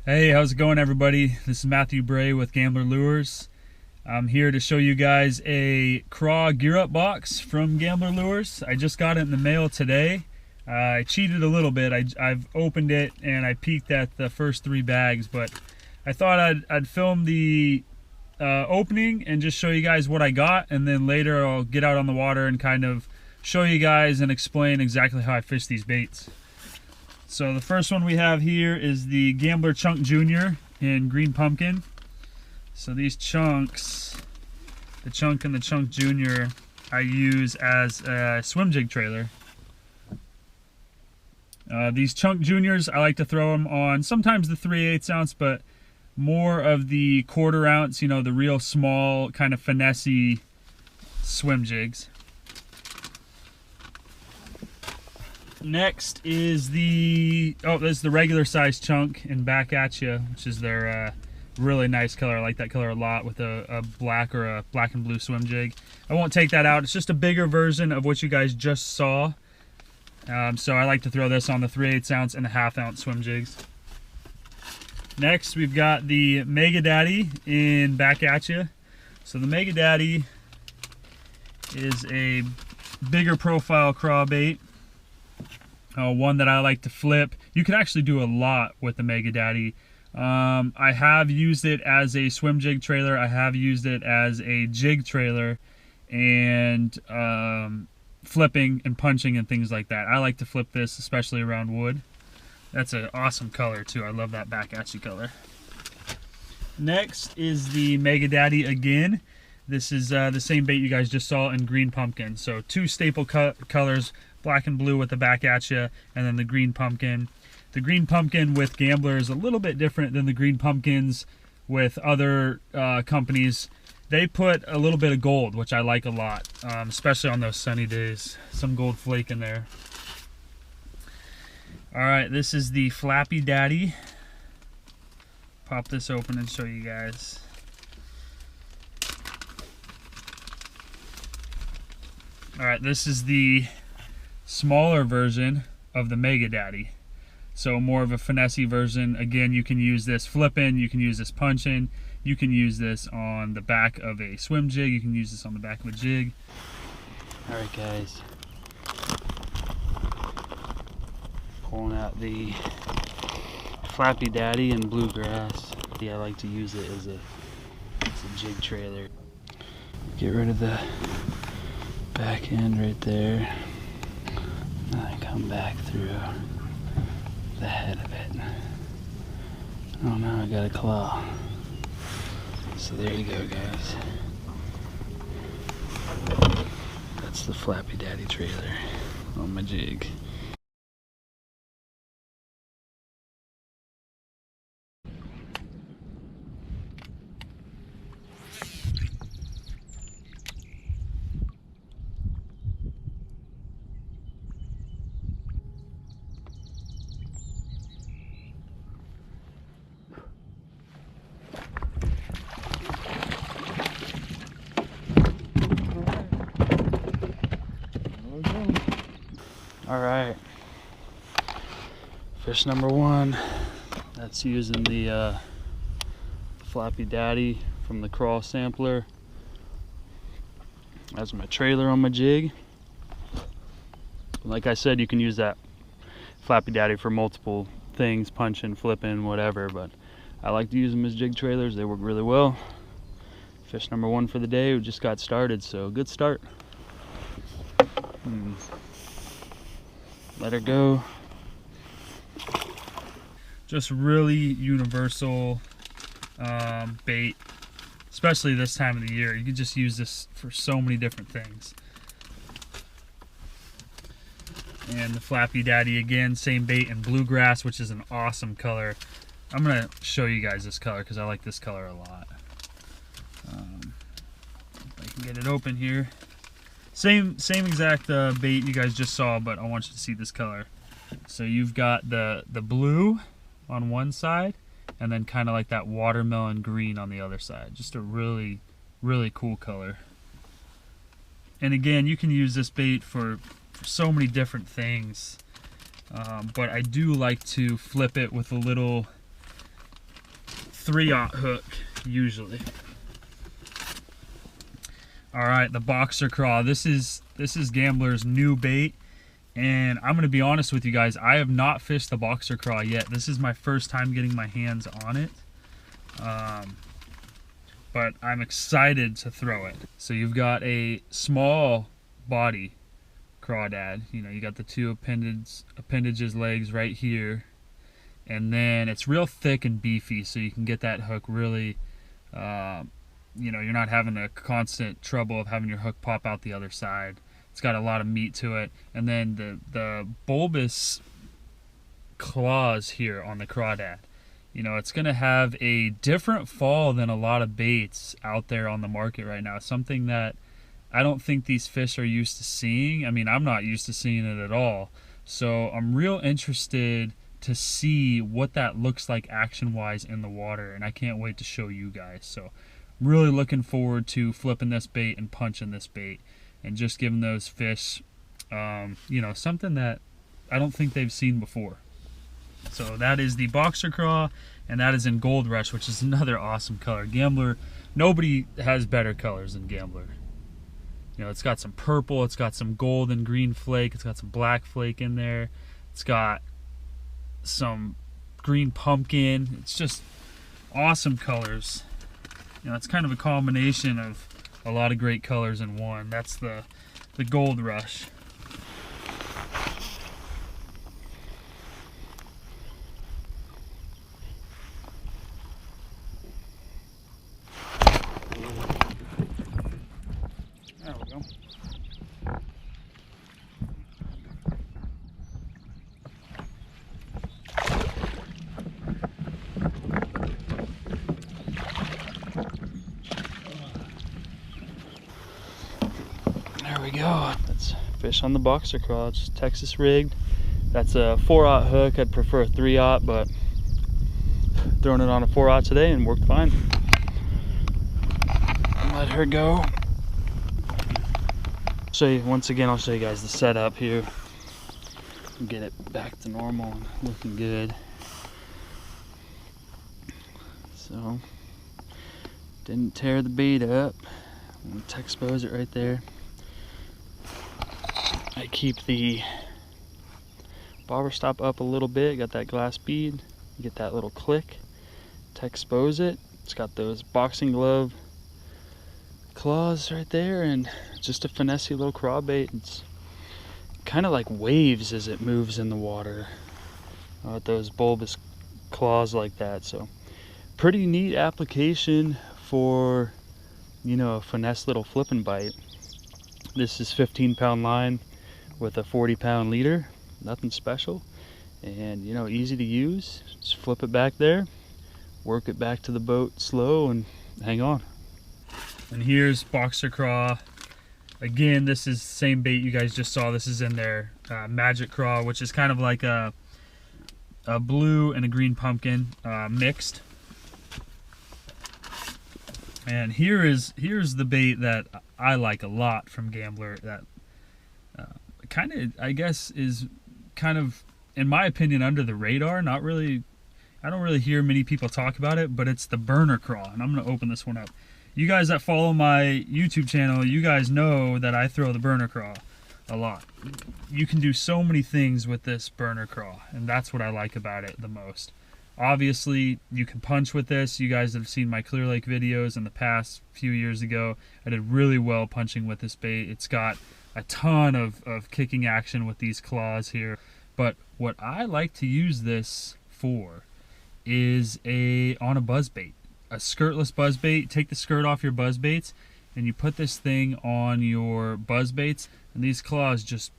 Hey, how's it going, everybody? This is Matthew Bray with Gambler Lures. I'm here to show you guys a Craw gear up box from Gambler Lures. I just got it in the mail today. I cheated a little bit. I've opened it and I peeked at the first 3 bags, but I thought I'd film the opening and just show you guys what I got, and then later I'll get out on the water and kind of show you guys and explain exactly how I fish these baits. So the first one we have here is the Gambler Chunk Junior in Green Pumpkin. So these chunks, the Chunk and the Chunk Junior, I use as a swim jig trailer. These Chunk Juniors, I like to throw them on sometimes the 3/8 ounce, but more of the 1/4 ounce, you know, the real small kind of finessey swim jigs. Next is this is the regular size Chunk in Back At Ya, which is their really nice color. I like that color a lot, with a black or a black and blue swim jig. I won't take that out. It's just a bigger version of what you guys just saw. So I like to throw this on the 3/8 ounce and the 1/2 ounce swim jigs. Next, we've got the Mega Daddy in Back At Ya. So the Mega Daddy is a bigger profile craw bait. One that I like to flip. You can actually do a lot with the Mega Daddy. I have used it as a swim jig trailer. I have used it as a jig trailer, and flipping and punching and things like that. I like to flip this, especially around wood. That's an awesome color too. I love that Back At You color. Next is the Mega Daddy again. This is the same bait you guys just saw in Green Pumpkin. So 2 staple colors, black and blue with the Back At Ya, and then the Green Pumpkin. The Green Pumpkin with Gambler is a little bit different than the Green Pumpkins with other companies. They put a little bit of gold, which I like a lot, especially on those sunny days. Some gold flake in there. All right, this is the Flappy Daddy. Pop this open and show you guys. All right, this is the smaller version of the Mega Daddy. So more of a finessey version. Again, you can use this flipping, you can use this punching, you can use this on the back of a swim jig, you can use this on the back of a jig. All right, guys. Pulling out the Flappy Daddy in Bluegrass. Yeah, I like to use it as a jig trailer. Get rid of the back end right there, and then come back through the head of it. Oh no, I got a claw. So there you go, guys. That's the Flappy Daddy trailer on my jig. All right, fish number 1. That's using the Flappy Daddy from the Craw sampler as my trailer on my jig. Like I said, you can use that Flappy Daddy for multiple things, punching, flipping, whatever, but I like to use them as jig trailers. They work really well. Fish number 1 for the day. We just got started, so good start. Let her go. Just really universal bait, especially this time of the year. You can just use this for so many different things. And the Flappy Daddy again, same bait in Bluegrass, which is an awesome color. I'm gonna show you guys this color because I like this color a lot. If I can get it open here. Same exact bait you guys just saw, but I want you to see this color. So you've got the blue on one side, and then kind of like that watermelon green on the other side. Just a really, really cool color. And again, you can use this bait for so many different things. But I do like to flip it with a little 3/0 hook usually. All right, the boxer craw. This is Gambler's new bait, and I'm gonna be honest with you guys, I have not fished the boxer craw yet. This is my first time getting my hands on it, but I'm excited to throw it. So you've got a small body crawdad. You know, you got the two appendages legs right here, and then it's real thick and beefy, so you can get that hook really, you know, you're not having a constant trouble of having your hook pop out the other side. It's got a lot of meat to it. And then the bulbous claws here on the crawdad, you know, it's going to have a different fall than a lot of baits out there on the market right now. Something that I don't think these fish are used to seeing. I mean, I'm not used to seeing it at all. So I'm real interested to see what that looks like action-wise in the water, and I can't wait to show you guys. So I'm really looking forward to flipping this bait and punching this bait and just giving those fish, you know, something that I don't think they've seen before. So that is the boxer craw, and that is in Gold Rush, which is another awesome color. Gambler, nobody has better colors than Gambler. You know, it's got some purple, it's got some gold and green flake, it's got some black flake in there, it's got some green pumpkin. It's just awesome colors. You know, it's kind of a combination of a lot of great colors in one. That's the Gold Rush. There we go. There we go. That's fish on the boxer craw. It's Texas rigged. That's a 4/0 hook. I'd prefer a 3/0, but throwing it on a 4/0 today and worked fine. Let her go. Show you once again. I'll show you guys the setup here. Get it back to normal and looking good. So didn't tear the bait up. I'm going to expose it right there. I keep the bobber stop up a little bit, got that glass bead, you get that little click to expose it. It's got those boxing glove claws right there, and just a finessey little craw bait. It's kind of like waves as it moves in the water with those bulbous claws like that. So pretty neat application for, you know, a finesse little flipping bite. This is 15-pound line with a 40-pound leader. Nothing special, and you know, easy to use. Just flip it back there, work it back to the boat slow, and hang on. And here's boxer craw. Again, this is the same bait you guys just saw. This is in their magic craw, which is kind of like a blue and a green pumpkin mixed. And here's the bait that I like a lot from Gambler, that kind of, I guess, is kind of, in my opinion, under the radar. Not really, I don't really hear many people talk about it, but it's the burner craw. And I'm going to open this one up. You guys that follow my YouTube channel, you guys know that I throw the burner craw a lot. You can do so many things with this burner craw, and that's what I like about it the most. Obviously, you can punch with this. You guys have seen my Clear Lake videos in the past few years ago. I did really well punching with this bait. It's got a ton of kicking action with these claws here. But what I like to use this for is on a buzz bait. A skirtless buzz bait. Take the skirt off your buzz baits, and you put this thing on your buzz baits, and these claws just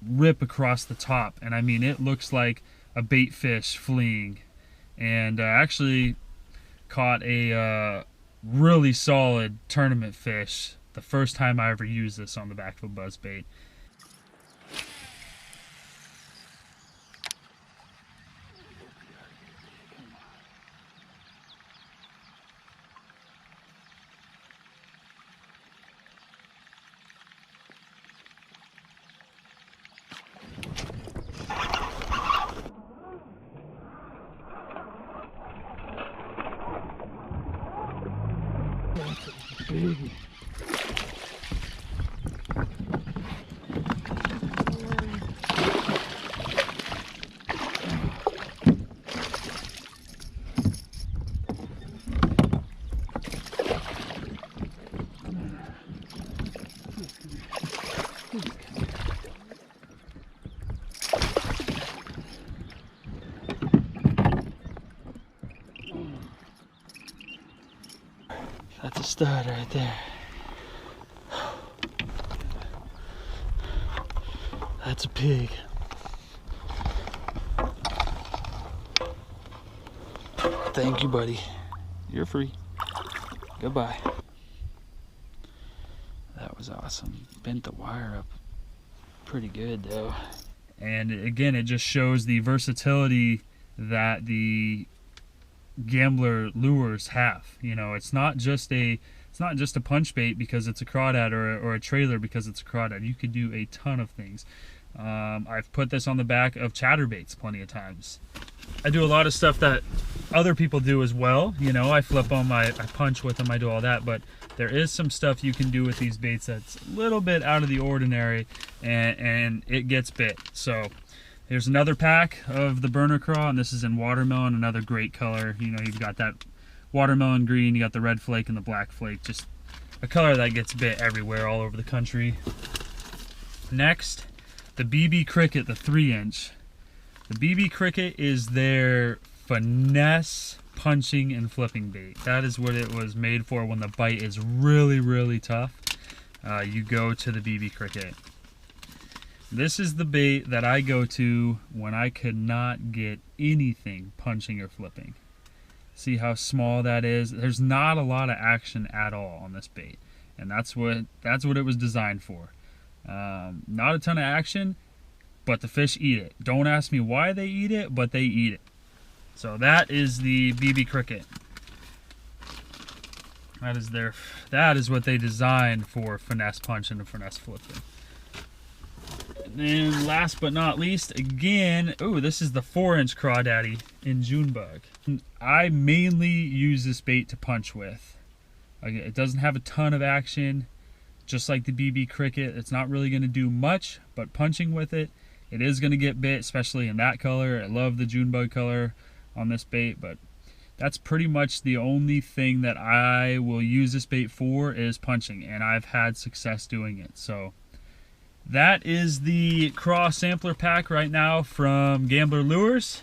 rip across the top. And I mean, it looks like a bait fish fleeing. And I actually caught a really solid tournament fish the first time I ever used this on the back of a buzz bait. big. That's a stud right there. That's a pig. Thank you, buddy. You're free. Goodbye. That was awesome. Bent the wire up pretty good though. And again, it just shows the versatility that the Gambler lures have. You know, it's not just a punch bait because it's a crawdad, or a trailer because it's a crawdad. You could do a ton of things. I've put this on the back of chatterbaits plenty of times. I do a lot of stuff that other people do as well. You know, I flip them, I punch with them, I do all that, but there is some stuff you can do with these baits that's a little bit out of the ordinary, and it gets bit. So here's another pack of the burner craw, and this is in watermelon, another great color. You know, you've got that watermelon green, you got the red flake and the black flake, just a color that gets bit everywhere all over the country. Next, the BB Cricket, the 3-inch. The BB Cricket is their finesse punching and flipping bait. That is what it was made for. When the bite is really, really tough, you go to the BB Cricket. This is the bait that I go to when I could not get anything punching or flipping. See how small that is? There's not a lot of action at all on this bait, and that's what it was designed for. Not a ton of action, but the fish eat it. Don't ask me why they eat it, but they eat it. So that is the BB Cricket. That is what they designed for finesse punching and finesse flipping. And then last but not least, again, this is the 4-inch Crawdaddy in Junebug. I mainly use this bait to punch with. It doesn't have a ton of action, just like the BB Cricket. It's not really going to do much, but punching with it, it is going to get bit, especially in that color. I love the Junebug color on this bait, but that's pretty much the only thing that I will use this bait for, is punching, and I've had success doing it. So that is the Craw sampler pack right now from Gambler Lures.